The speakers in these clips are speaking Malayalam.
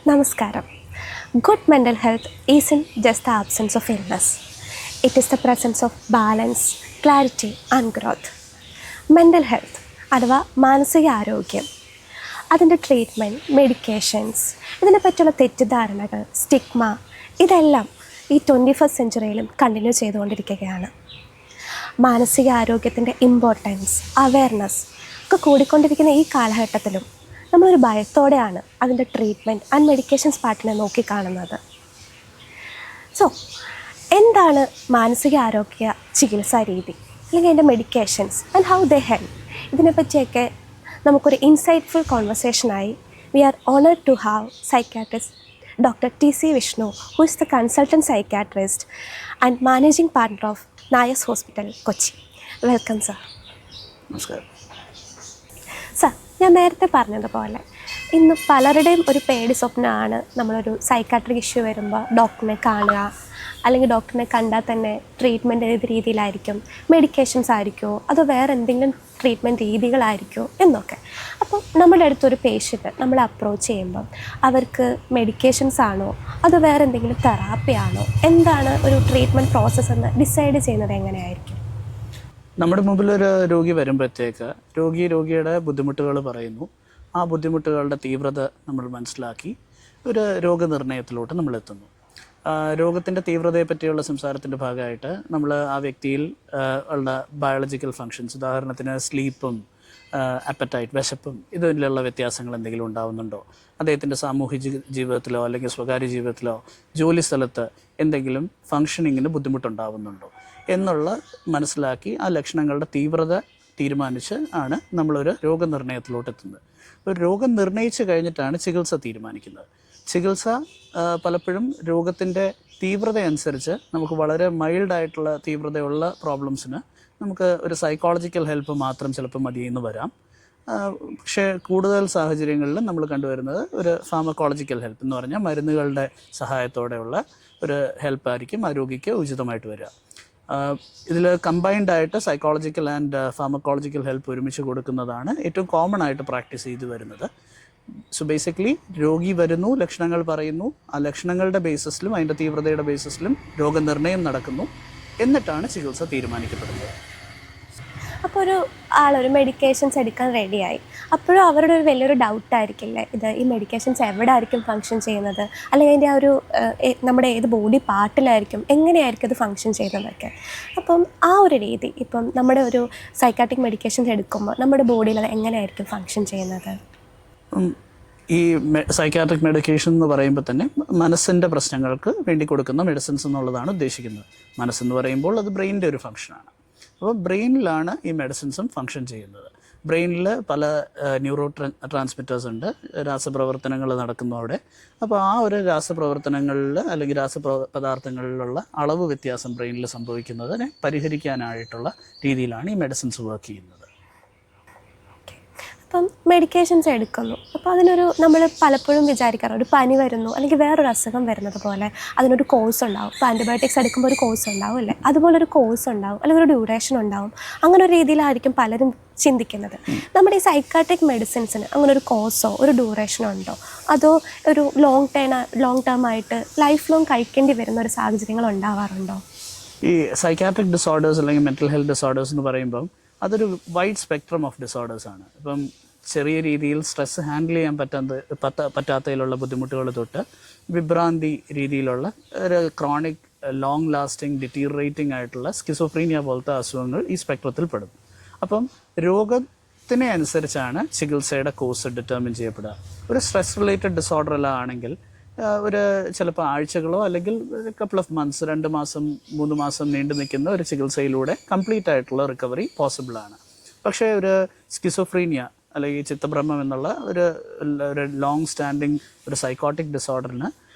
Namaskaram. Good mental health isn't just the absence of illness. It is the presence of balance, clarity and growth. Mental health അഥവാ മാനസിക ആരോഗ്യം, അതിൻ്റെ ട്രീറ്റ്മെൻറ്റ്, മെഡിക്കേഷൻസ്, ഇതിനെപ്പറ്റിയുള്ള തെറ്റിദ്ധാരണകൾ, സ്റ്റിഗ്മ, ഇതെല്ലാം ഈ 21st സെഞ്ച്വറിയിലും കണ്ടിന്യൂ ചെയ്തുകൊണ്ടിരിക്കുകയാണ്. മാനസിക ആരോഗ്യത്തിൻ്റെ ഇമ്പോർട്ടൻസ്, അവെയർനെസ് ഒക്കെ കൂടിക്കൊണ്ടിരിക്കുന്ന ഈ കാലഘട്ടത്തിലും നമ്മളൊരു ഭയത്തോടെയാണ് അതിൻ്റെ ട്രീറ്റ്മെൻറ്റ് ആൻഡ് മെഡിക്കേഷൻസ് പാർട്ടിനെ നോക്കിക്കാണുന്നത്. സോ എന്താണ് മാനസിക ആരോഗ്യ ചികിത്സാ രീതി, അല്ലെങ്കിൽ അതിൻ്റെ medications and how they help, ഇതിനെപ്പറ്റിയൊക്കെ നമുക്കൊരു ഇൻസൈറ്റ്ഫുൾ കോൺവെർസേഷനായി we are honoured to have psychiatrist Dr. T.C. Vishnu, who is the consultant psychiatrist and managing partner of Nayas Hospital, Kochi. Welcome, sir. നമസ്കാരം. സർ, ഞാൻ നേരത്തെ പറഞ്ഞതുപോലെ ഇന്ന് പലരുടെയും ഒരു പേടി സ്വപ്നമാണ് നമ്മളൊരു സൈക്കാട്രിക് ഇഷ്യൂ വരുമ്പോൾ ഡോക്ടറിനെ കാണുക, അല്ലെങ്കിൽ ഡോക്ടറിനെ കണ്ടാൽ തന്നെ ട്രീറ്റ്മെൻറ്റ് ഏത് രീതിയിലായിരിക്കും, മെഡിക്കേഷൻസ് ആയിരിക്കുമോ അതോ വേറെ എന്തെങ്കിലും ട്രീറ്റ്മെൻറ്റ് രീതികളായിരിക്കുമോ എന്നൊക്കെ. അപ്പോൾ നമ്മുടെ അടുത്തൊരു പേഷ്യൻറ്റ് നമ്മൾ അപ്രോച്ച് ചെയ്യുമ്പം അവർക്ക് മെഡിക്കേഷൻസ് ആണോ അതോ വേറെ എന്തെങ്കിലും തെറാപ്പി ആണോ, എന്താണ് ഒരു ട്രീറ്റ്മെൻറ്റ് പ്രോസസ്സ് എന്ന് ഡിസൈഡ് ചെയ്യുന്നത് എങ്ങനെയായിരിക്കും? നമ്മുടെ മുമ്പിൽ ഒരു രോഗി വരുമ്പോഴത്തേക്ക് രോഗിയുടെ ബുദ്ധിമുട്ടുകൾ പറയുന്നു. ആ ബുദ്ധിമുട്ടുകളുടെ തീവ്രത നമ്മൾ മനസ്സിലാക്കി ഒരു രോഗനിർണയത്തിലോട്ട് നമ്മൾ എത്തുന്നു. രോഗത്തിൻ്റെ തീവ്രതയെ പറ്റിയുള്ള സംസാരത്തിൻ്റെ ഭാഗമായിട്ട് നമ്മൾ ആ വ്യക്തിയിൽ ഉള്ള ബയോളജിക്കൽ ഫങ്ഷൻസ്, ഉദാഹരണത്തിന് സ്ലീപ്പും അപ്പറ്റൈറ്റ്, വിശപ്പും, ഇതിലുള്ള വ്യത്യാസങ്ങൾ എന്തെങ്കിലും ഉണ്ടാകുന്നുണ്ടോ, അദ്ദേഹത്തിൻ്റെ സാമൂഹിക ജീവിതത്തിലോ അല്ലെങ്കിൽ സ്വകാര്യ ജീവിതത്തിലോ ജോലി സ്ഥലത്ത് എന്തെങ്കിലും ഫങ്ഷനിങ്ങിന് ബുദ്ധിമുട്ടുണ്ടാകുന്നുണ്ടോ എന്നുള്ള മനസ്സിലാക്കി ആ ലക്ഷണങ്ങളുടെ തീവ്രത തീരുമാനിച്ച് ആണ് നമ്മളൊരു രോഗനിർണയത്തിലോട്ട് എത്തുന്നത്. ഒരു രോഗം നിർണയിച്ച് കഴിഞ്ഞിട്ടാണ് ചികിത്സ തീരുമാനിക്കുന്നത്. ചികിത്സ പലപ്പോഴും രോഗത്തിൻ്റെ തീവ്രത അനുസരിച്ച് നമുക്ക് വളരെ മൈൽഡായിട്ടുള്ള തീവ്രതയുള്ള പ്രോബ്ലംസിന് നമുക്ക് ഒരു സൈക്കോളജിക്കൽ ഹെൽപ്പ് മാത്രം ചിലപ്പോൾ മതിയെന്ന് വരാം. പക്ഷേ കൂടുതൽ സാഹചര്യങ്ങളിൽ നമ്മൾ കണ്ടുവരുന്നത് ഒരു ഫാർമക്കോളജിക്കൽ ഹെൽപ്പ് എന്ന് പറഞ്ഞാൽ മരുന്നുകളുടെ സഹായത്തോടെയുള്ള ഒരു ഹെൽപ്പായിരിക്കും ആ രോഗിക്ക് ഉചിതമായിട്ട് വരിക. ഇതിൽ കമ്പൈൻഡായിട്ട് സൈക്കോളജിക്കൽ ആൻഡ് ഫാർമക്കോളജിക്കൽ ഹെൽപ്പ് ഒരുമിച്ച് കൊടുക്കുന്നതാണ് ഏറ്റവും കോമൺ ആയിട്ട് പ്രാക്ടീസ് ചെയ്ത് വരുന്നത്. സോ ബേസിക്കലി രോഗി വരുന്നു, ലക്ഷണങ്ങൾ പറയുന്നു, ആ ലക്ഷണങ്ങളുടെ ബേസിസിലും അതിൻ്റെ തീവ്രതയുടെ ബേസിസിലും രോഗനിർണയം നടക്കുന്നു, എന്നിട്ടാണ് ചികിത്സ തീരുമാനിക്കപ്പെടുന്നത്. അപ്പോൾ ഒരു ആളൊരു മെഡിക്കേഷൻസ് എടുക്കാൻ റെഡിയായി, അപ്പോഴും അവരുടെ ഒരു വലിയൊരു ഡൗട്ടായിരിക്കില്ലേ, ഇത് ഈ മെഡിക്കേഷൻസ് എവിടെ ആയിരിക്കും ഫങ്ഷൻ ചെയ്യുന്നത്, അല്ലെങ്കിൽ അതിൻ്റെ ആ ഒരു നമ്മുടെ ഏത് ബോഡി പാർട്ടിലായിരിക്കും, എങ്ങനെയായിരിക്കും അത് ഫങ്ഷൻ ചെയ്യുന്നതൊക്കെ. അപ്പം ആ ഒരു രീതി, ഇപ്പം നമ്മുടെ ഒരു സൈക്കാട്രിക് മെഡിക്കേഷൻസ് എടുക്കുമ്പോൾ നമ്മുടെ ബോഡിയിൽ അത് എങ്ങനെയായിരിക്കും ഫങ്ഷൻ ചെയ്യുന്നത്? ഈ സൈക്കാട്രിക് മെഡിക്കേഷൻ എന്ന് പറയുമ്പോൾ തന്നെ മനസ്സിൻ്റെ പ്രശ്നങ്ങൾക്ക് വേണ്ടി കൊടുക്കുന്ന മെഡിസിൻസ് എന്നുള്ളതാണ് ഉദ്ദേശിക്കുന്നത്. മനസ്സെന്ന് പറയുമ്പോൾ അത് ബ്രെയിനിൻ്റെ ഒരു ഫങ്ഷനാണ്. അപ്പോൾ ബ്രെയിനിലാണ് ഈ മെഡിസിൻസും ഫങ്ഷൻ ചെയ്യുന്നത്. ബ്രെയിനിൽ പല ന്യൂറോ ട്രാൻസ്മിറ്റേഴ്സ് ഉണ്ട്, രാസപ്രവർത്തനങ്ങൾ നടക്കുന്നു അവിടെ. അപ്പോൾ ആ ഒരു രാസപ്രവർത്തനങ്ങളിൽ അല്ലെങ്കിൽ രാസപദാർത്ഥങ്ങളിലുള്ള അളവ് വ്യത്യാസം ബ്രെയിനിൽ സംഭവിക്കുന്നതിനെ പരിഹരിക്കാനായിട്ടുള്ള രീതിയിലാണ് ഈ മെഡിസിൻസ് വർക്ക് ചെയ്യുന്നത്. അപ്പം മെഡിക്കേഷൻസ് എടുക്കുന്നു, അപ്പോൾ അതിനൊരു നമ്മൾ പലപ്പോഴും വിചാരിക്കാറ് ഒരു പനി വരുന്നു അല്ലെങ്കിൽ വേറൊരു അസുഖം വരുന്നത് പോലെ അതിനൊരു കോഴ്സ് ഉണ്ടാവും. ഇപ്പോൾ ആൻറ്റിബയോട്ടിക്സ് എടുക്കുമ്പോൾ ഒരു കോഴ്സ് ഉണ്ടാവും അല്ലേ, അതുപോലൊരു കോഴ്സ് ഉണ്ടാവും അല്ലെങ്കിൽ ഒരു ഡ്യൂറേഷൻ ഉണ്ടാവും. അങ്ങനെ ഒരു രീതിയിലായിരിക്കും പലരും ചിന്തിക്കുന്നത്. നമ്മുടെ ഈ സൈക്കാട്രിക് മെഡിസിൻസിന് അങ്ങനെ ഒരു കോഴ്സോ ഒരു ഡ്യൂറേഷനോ ഉണ്ടോ, അതോ ഒരു ലോങ് ടേം ആയിട്ട് ലൈഫ് ലോങ് കഴിക്കേണ്ടി വരുന്ന ഒരു സാഹചര്യങ്ങൾ ഉണ്ടാവാറുണ്ടോ? ഈ സൈക്കാട്രിക് ഡിസോർഡേഴ്സ് അല്ലെങ്കിൽ മെൻ്റൽ ഹെൽത്ത് ഡിസോർഡേഴ്സ് എന്ന് പറയുമ്പം അതൊരു വൈഡ് സ്പെക്ട്രം ഓഫ് ഡിസോർഡേഴ്സാണ്. ഇപ്പം ചെറിയ രീതിയിൽ സ്ട്രെസ് ഹാൻഡിൽ ചെയ്യാൻ പറ്റാത്തതിലുള്ള ബുദ്ധിമുട്ടുകൾ തൊട്ട് വിഭ്രാന്തി രീതിയിലുള്ള ഒരു ക്രോണിക് ലോങ് ലാസ്റ്റിംഗ് ഡിറ്റീറിയേറ്റിംഗ് ആയിട്ടുള്ള സ്കിസോഫ്രീനിയ പോലത്തെ അസുഖങ്ങൾ ഈ സ്പെക്ട്രത്തിൽ പെടും. അപ്പം രോഗത്തിനെ അനുസരിച്ചാണ് ചികിത്സയുടെ കോഴ്സ് ഡിറ്റർമിൻ ചെയ്യപ്പെടുക. ഒരു സ്ട്രെസ് റിലേറ്റഡ് ഡിസോർഡർ എല്ലാം ആണെങ്കിൽ ഒരു ചിലപ്പോൾ ആഴ്ചകളോ അല്ലെങ്കിൽ കപ്പിൾ ഓഫ് മന്ത്സ്, 2 മാസം 3 മാസം നീണ്ടു നിൽക്കുന്ന ഒരു ചികിത്സയിലൂടെ കംപ്ലീറ്റ് ആയിട്ടുള്ള റിക്കവറി പോസിബിളാണ്. പക്ഷേ ഒരു സ്കിസോഫ്രീനിയ അല്ലെങ്കിൽ ചിത്തഭ്രമം എന്നുള്ള ഒരു ലോങ് സ്റ്റാൻഡിങ് ഒരു സൈക്കോട്ടിക് ഡിസോർഡറിന്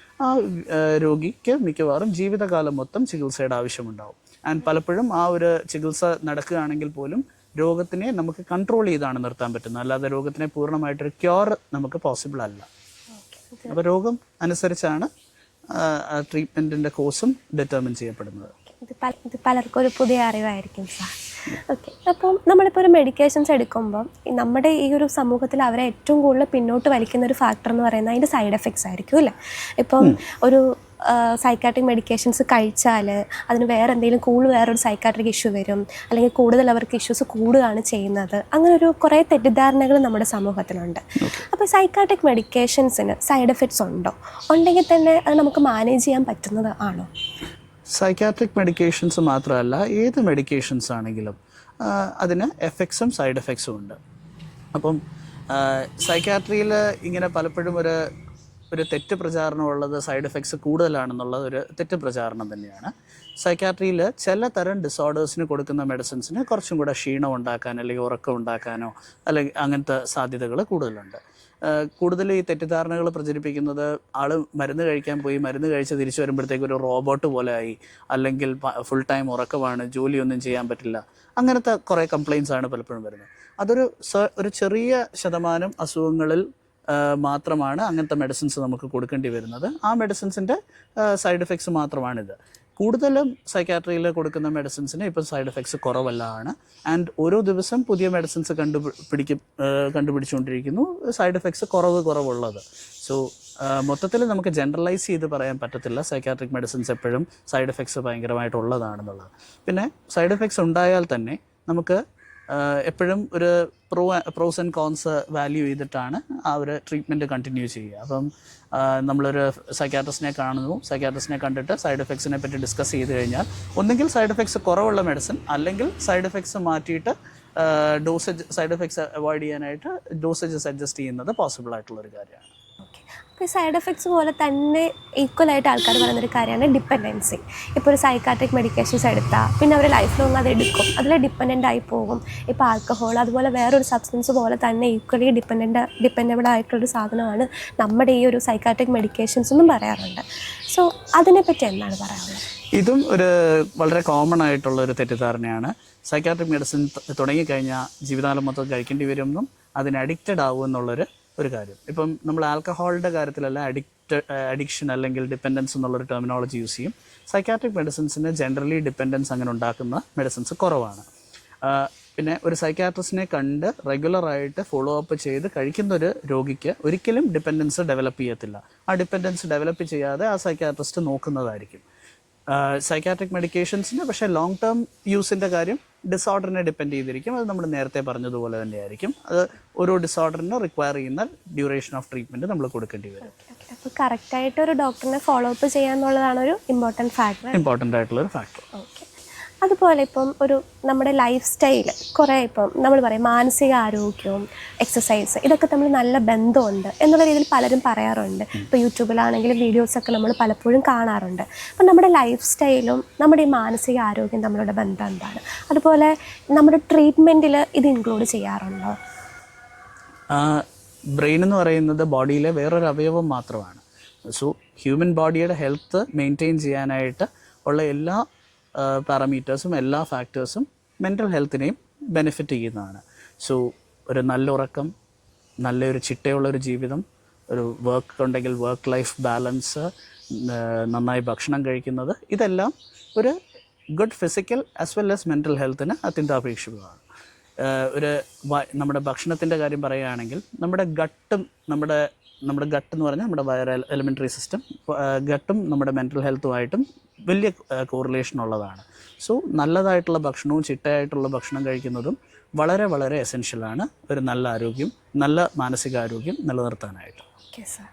ആ രോഗിക്ക് മിക്കവാറും ജീവിതകാലം മൊത്തം ചികിത്സയുടെ ആവശ്യമുണ്ടാവും. ആൻഡ് പലപ്പോഴും ആ ഒരു ചികിത്സ നടക്കുകയാണെങ്കിൽ പോലും രോഗത്തിനെ നമുക്ക് കൺട്രോൾ ചെയ്താണ് നിർത്താൻ പറ്റുന്നത്, അല്ലാതെ രോഗത്തിനെ പൂർണ്ണമായിട്ടൊരു ക്യൂർ നമുക്ക് പോസിബിൾ അല്ല. അപ്പോൾ രോഗം അനുസരിച്ചാണ് ട്രീറ്റ്മെൻറ്റിൻ്റെ കോഴ്സും ഡിറ്റർമിൻ ചെയ്യപ്പെടുന്നത്. ഇത് പലർക്കും ഒരു പുതിയ അറിവായിരിക്കും സാർ. ഓക്കെ. അപ്പം നമ്മളിപ്പോൾ ഒരു മെഡിക്കേഷൻസ് എടുക്കുമ്പോൾ നമ്മുടെ ഈ ഒരു സമൂഹത്തിൽ അവരെ ഏറ്റവും കൂടുതൽ പിന്നോട്ട് വലിക്കുന്ന ഒരു ഫാക്ടർ എന്ന് പറയുന്നത് അതിൻ്റെ സൈഡ് എഫക്ട്സ് ആയിരിക്കും അല്ലേ? ഇപ്പം ഒരു സൈക്കാട്രിക് മെഡിക്കേഷൻസ് കഴിച്ചാൽ അതിന് വേറെ എന്തെങ്കിലും വേറൊരു സൈക്കാട്രിക് ഇഷ്യൂ വരും, അല്ലെങ്കിൽ കൂടുതൽ അവർക്ക് ഇഷ്യൂസ് കൂടുകയാണ് ചെയ്യുന്നത്. അങ്ങനെ ഒരു കുറേ തെറ്റിദ്ധാരണകൾ നമ്മുടെ സമൂഹത്തിലുണ്ട്. അപ്പോൾ സൈക്കാട്രിക് മെഡിക്കേഷൻസിന് സൈഡ് എഫക്ട്സ് ഉണ്ടോ? ഉണ്ടെങ്കിൽ തന്നെ അത് നമുക്ക് മാനേജ് ചെയ്യാൻ പറ്റുന്നത് ആണോ? സൈക്കാട്രിക് മെഡിക്കേഷൻസ് മാത്രമല്ല, ഏത് മെഡിക്കേഷൻസ് ആണെങ്കിലും അതിന് എഫക്ട്സും സൈഡ് എഫക്ട്സും ഉണ്ട്. അപ്പം സൈക്കാട്രിയിൽ ഇങ്ങനെ പലപ്പോഴും ഒരു തെറ്റ് പ്രചാരണമുള്ളത് സൈഡ് എഫക്ട്സ് കൂടുതലാണെന്നുള്ളത് ഒരു തെറ്റ് പ്രചാരണം തന്നെയാണ്. സൈക്കാട്രിയിൽ ചില തരം ഡിസോർഡേഴ്സിന് കൊടുക്കുന്ന മെഡിസിൻസിന് കുറച്ചും കൂടെ ക്ഷീണം ഉണ്ടാക്കാൻ അല്ലെങ്കിൽ ഉറക്കം ഉണ്ടാക്കാനോ അല്ലെങ്കിൽ അങ്ങനത്തെ സാധ്യതകൾ കൂടുതലുണ്ട്. കൂടുതൽ ഈ തെറ്റിദ്ധാരണകൾ പ്രചരിപ്പിക്കുന്നത് ആൾ മരുന്ന് കഴിക്കാൻ പോയി മരുന്ന് കഴിച്ച് തിരിച്ചു വരുമ്പോഴത്തേക്ക് ഒരു റോബോട്ട് പോലെ ആയി, അല്ലെങ്കിൽ ഫുൾ ടൈം ഉറക്കമാണ്, ജോലിയൊന്നും ചെയ്യാൻ പറ്റില്ല, അങ്ങനത്തെ കുറേ കംപ്ലയിൻസ് ആണ് പലപ്പോഴും വരുന്നത്. ഒരു ചെറിയ ശതമാനം അസുഖങ്ങളിൽ മാത്രമാണ് അങ്ങനത്തെ മെഡിസിൻസ് നമുക്ക് കൊടുക്കേണ്ടി വരുന്നത്. ആ മെഡിസിൻസിൻ്റെ സൈഡ് എഫക്ട്സ് മാത്രമാണിത്. കൂടുതലും സൈക്കാട്രിയിൽ കൊടുക്കുന്ന മെഡിസിൻസിന് ഇപ്പം സൈഡ് എഫക്ട്സ് കുറവല്ലാണ്. ആൻഡ് ഓരോ ദിവസം പുതിയ മെഡിസിൻസ് കണ്ടുപിടിച്ചുകൊണ്ടിരിക്കുന്നു സൈഡ് എഫക്ട്സ് കുറവുള്ളത്. സോ മൊത്തത്തിൽ നമുക്ക് ജനറലൈസ് ചെയ്ത് പറയാൻ പറ്റത്തില്ല സൈക്കാട്രിക് മെഡിസിൻസ് എപ്പോഴും സൈഡ് എഫക്ട്സ് ഭയങ്കരമായിട്ടുള്ളതാണെന്നുള്ളത്. പിന്നെ സൈഡ് എഫക്ട്സ് ഉണ്ടായാൽ തന്നെ നമുക്ക് എപ്പോഴും ഒരു പ്രോസ് ആൻഡ് കോൺസ് വാല്യൂ ചെയ്തിട്ടാണ് ആ ഒരു ട്രീറ്റ്മെൻറ്റ് കണ്ടിന്യൂ ചെയ്യുക. അപ്പം നമ്മളൊരു സൈക്കാട്രിസ്റ്റിനെ കാണുന്നു, സൈക്കാട്രിസ്റ്റിനെ കണ്ടിട്ട് സൈഡ് എഫക്ട്സിനെ പറ്റി ഡിസ്കസ് ചെയ്ത് കഴിഞ്ഞാൽ ഒന്നെങ്കിൽ സൈഡ് എഫക്ട്സ് കുറവുള്ള മെഡിസിൻ, അല്ലെങ്കിൽ സൈഡ് എഫക്ട്സ് മാറ്റിയിട്ട് സൈഡ് എഫക്ട്സ് അവോയ്ഡ് ചെയ്യാനായിട്ട് ഡോസേജസ് അഡ്ജസ്റ്റ് ചെയ്യുന്നത് പോസിബിൾ ആയിട്ടുള്ളൊരു കാര്യമാണ്. ഇപ്പോൾ സൈഡ് എഫക്ട്സ് പോലെ തന്നെ ഈക്വലായിട്ട് ആൾക്കാർ പറയുന്നൊരു കാര്യമാണ് ഡിപ്പെൻഡൻസി. ഇപ്പോൾ ഒരു സൈക്കാട്രിക് മെഡിക്കേഷൻസ് എടുത്താൽ പിന്നെ അവർ ലൈഫ് ലോങ് അത് എടുക്കും, അതിൽ ഡിപ്പെൻഡൻ്റ് ആയി പോകും. ഇപ്പോൾ ആൽക്കഹോൾ അതുപോലെ വേറൊരു സബ്സ്റ്റൻസ് പോലെ തന്നെ ഈക്വലി ഡിപ്പെൻഡബിൾ ആയിട്ടുള്ളൊരു സാധനമാണ് നമ്മുടെ ഈ ഒരു സൈക്കാട്രിക് മെഡിക്കേഷൻസ് എന്നും പറയാറുണ്ട്. സോ അതിനെപ്പറ്റി എന്താണ് പറയാനുള്ളത്? ഇതും വളരെ കോമൺ ആയിട്ടുള്ളൊരു തെറ്റിദ്ധാരണയാണ്. സൈക്കാട്രിക് മെഡിസിൻ തുടങ്ങിക്കഴിഞ്ഞാൽ ജീവിതകാലം മൊത്തം കഴിക്കേണ്ടി വരുമെന്നും അതിന് അഡിക്റ്റഡ് ആവുമെന്നുള്ളൊരു കാര്യം. ഇപ്പം നമ്മൾ ആൽക്കഹോളിൻ്റെ കാര്യത്തിലല്ല അഡിക്ഷൻ അല്ലെങ്കിൽ ഡിപ്പെൻഡൻസ് എന്നുള്ളൊരു ടെർമിനോളജി യൂസ് ചെയ്യും. സൈക്കാട്രിക് മെഡിസിൻസിന് ജനറലി ഡിപ്പെൻഡൻസ് അങ്ങനെ ഉണ്ടാക്കുന്ന മെഡിസിൻസ് കുറവാണ്. പിന്നെ ഒരു സൈക്കാട്രിസ്റ്റിനെ കണ്ട് റെഗുലറായിട്ട് ഫോളോ അപ്പ് ചെയ്ത് കഴിക്കുന്നൊരു രോഗിക്ക് ഒരിക്കലും ഡിപ്പെൻഡൻസ് ഡെവലപ്പ് ചെയ്യത്തില്ല. ആ ഡിപ്പെൻഡൻസ് ഡെവലപ്പ് ചെയ്യാതെ ആ സൈക്കാട്രിസ്റ്റ് നോക്കുന്നതായിരിക്കും. സൈക്കാട്രിക് മെഡിക്കേഷൻസിന് പക്ഷേ ലോങ് ടേം യൂസിൻ്റെ കാര്യം ഡിസോർഡറിനെ ഡിപ്പെൻഡ് ചെയ്തിരിക്കും. അത് നമ്മൾ നേരത്തെ പറഞ്ഞതുപോലെ തന്നെയായിരിക്കും. അത് ഓരോ ഡിസോർഡറിന് റിക്വയർ ചെയ്യുന്ന ഡ്യൂറേഷൻ ഓഫ് ട്രീറ്റ്മെൻറ്റ് നമ്മൾ കൊടുക്കേണ്ടി വരും. അപ്പോൾ കറക്റ്റായിട്ട് ഒരു ഡോക്ടറിനെ ഫോളോ അപ്പ് ചെയ്യാന്നുള്ളതാണ് ഒരു ഇമ്പോർട്ടൻ്റ് ആയിട്ടുള്ളൊരു ഫാക്ടർ. ഓക്കെ. അതുപോലെ ഇപ്പം നമ്മുടെ ലൈഫ് സ്റ്റൈൽ കുറേ ഇപ്പം നമ്മൾ പറയും മാനസിക ആരോഗ്യവും എക്സസൈസ് ഇതൊക്കെ തമ്മിൽ നല്ല ബന്ധമുണ്ട് എന്നുള്ള രീതിയിൽ പലരും പറയാറുണ്ട്. ഇപ്പോൾ യൂട്യൂബിലാണെങ്കിലും വീഡിയോസൊക്കെ നമ്മൾ പലപ്പോഴും കാണാറുണ്ട്. അപ്പം നമ്മുടെ ലൈഫ് സ്റ്റൈലും നമ്മുടെ ഈ മാനസിക ആരോഗ്യം തമ്മിലുള്ള ബന്ധം എന്താണ്? അതുപോലെ നമ്മുടെ ട്രീറ്റ്മെൻറ്റിൽ ഇത് ഇൻക്ലൂഡ് ചെയ്യാറുണ്ടോ? ബ്രെയിൻ എന്ന് പറയുന്നത് ബോഡിയിലെ വേറൊരു അവയവം മാത്രമാണ്. സോ ഹ്യൂമൻ ബോഡിയുടെ ഹെൽത്ത് മെയിൻറ്റെയിൻ ചെയ്യാനായിട്ട് ഉള്ള എല്ലാ പാരാമീറ്റേഴ്സും എല്ലാ ഫാക്ടേഴ്സും മെൻ്റൽ ഹെൽത്തിനെയും ബെനിഫിറ്റ് ചെയ്യുന്നതാണ്. സോ ഒരു നല്ല ഉറക്കം, നല്ലൊരു ചിട്ടയുള്ളൊരു ജീവിതം, ഒരു വർക്ക് ഉണ്ടെങ്കിൽ വർക്ക് ലൈഫ് ബാലൻസ്, നന്നായി ഭക്ഷണം കഴിക്കുന്നത്, ഇതെല്ലാം ഒരു good physical as well as mental ഹെൽത്തിന് അത്യന്താപേക്ഷിതമാണ്. നമ്മുടെ ഭക്ഷണത്തിൻ്റെ കാര്യം പറയുകയാണെങ്കിൽ നമ്മുടെ ഗട്ട് എന്ന് പറഞ്ഞാൽ നമ്മുടെ എലിമെൻ്ററി സിസ്റ്റം, ഗട്ടും നമ്മുടെ മെൻ്റൽ ഹെൽത്തുമായിട്ടും വലിയ കോറിലേഷൻ ഉള്ളതാണ്. സോ നല്ലതായിട്ടുള്ള ഭക്ഷണവും ചിട്ടയായിട്ടുള്ള ഭക്ഷണം കഴിക്കുന്നതും വളരെ വളരെ എസെൻഷ്യലാണ് ഒരു നല്ല ആരോഗ്യം, നല്ല മാനസികാരോഗ്യം നിലനിർത്താനായിട്ട്. Okay sir.